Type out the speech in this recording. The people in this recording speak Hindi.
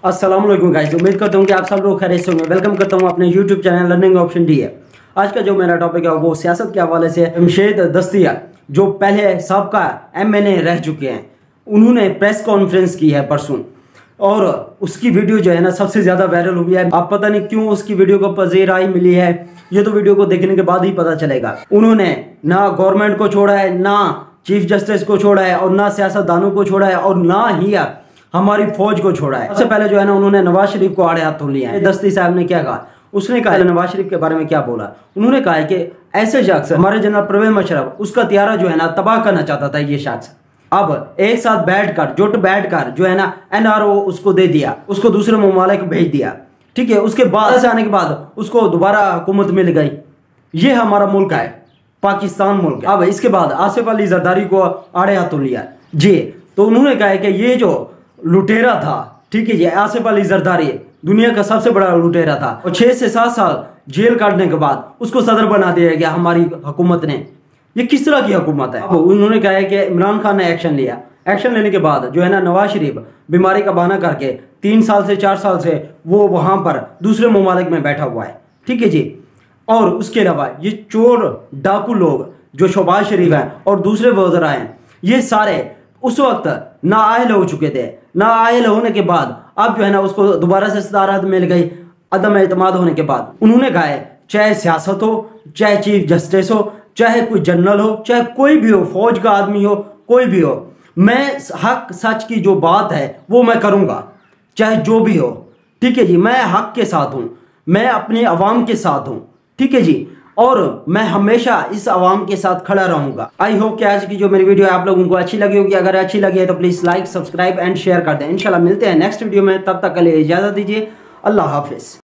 अस्सलाम वालेकुम गाइस, उम्मीद करता हूँ कि आप सब लोग खैरियत से होंगे। वेलकम करता हूँ अपने YouTube channel learning option D है। आज का जो मेरा टॉपिक है वो सियासत के हवाले से। जमशेद दस्तिया जो पहले सबका MNA रह चुके हैं, उन्होंने प्रेस कॉन्फ्रेंस की है परसों, और उसकी वीडियो जो है ना सबसे ज़्यादा वायरल हुई है। आप पता नहीं क्यों उसकी वीडियो को पज़ीराई मिली है, ये तो वीडियो को देखने के बाद ही पता चलेगा। उन्होंने ना गवर्नमेंट को छोड़ा है, ना चीफ जस्टिस को छोड़ा है, और ना सियासतदानों को छोड़ा है, और ना ही हमारी फौज को छोड़ा है। सबसे पहले जो है ना उन्होंने नवाज शरीफ को आड़े हाथों लिया है। दस्ती साहब ने क्या कहा, उसने कहा नवाज शरीफ के बारे में क्या बोला। उन्होंने कहा है कि ऐसे शख्स हमारे जनरल परवेज मुशर्रफ, उसका तियारा जो है ना तबाह करना चाहता था ये शख्स। अब एक साथ बैठकर जुट बैठकर जो है ना NRO उसको दे दिया, उसको दूसरे ममालिक भेज दिया, ठीक है। उसके बाद से आने के बाद उसको दोबारा हुकूमत मिल गई। ये हमारा मुल्क है, पाकिस्तान मुल्क है। अब इसके बाद आसिफ अली जरदारी को आड़े हाथों लिया जी। तो उन्होंने कहा है कि ये जो लुटेरा था, ठीक है, ये आसिफ अली जरदारी दुनिया का सबसे बड़ा लुटेरा था, और 6 से 7 साल जेल काटने के बाद उसको सदर बना दिया गया हमारी हुकूमत ने। ये किस तरह की हुकूमत है। अब उन्होंने कहा है कि इमरान खान ने एक्शन लिया। एक्शन लेने के बाद जो है ना नवाज शरीफ बीमारी का बहाना करके 3 साल से 4 साल से वो वहां पर दूसरे ममालिक में बैठा हुआ है, ठीक है जी। और उसके अलावा ये चोर डाकू लोग जो शहबाज शरीफ है और दूसरे वज़रा हैं, ये सारे उस वक्त नाअहल हो चुके थे। नाअहल होने के बाद अब जो है ना उसको दोबारा से सदारत मिल गई। अदम एतमाद होने के बाद उन्होंने कहा है चाहे सियासत हो, चाहे चीफ जस्टिस हो, चाहे कोई जनरल हो, चाहे कोई भी हो, फौज का आदमी हो, कोई भी हो, मैं हक सच की जो बात है वो मैं करूंगा, चाहे जो भी हो, ठीक है जी। मैं हक के साथ हूं, मैं अपनी अवाम के साथ हूं, ठीक है जी, और मैं हमेशा इस आवाम के साथ खड़ा रहूंगा। आई होप कि आज की जो मेरी वीडियो है आप लोगों को अच्छी लगी होगी। अगर अच्छी लगी है तो please like, subscribe and share कर दें। इंशाल्लाह मिलते हैं नेक्स्ट वीडियो में, तब तक के लिए इजाजत दीजिए। अल्लाह हाफिज।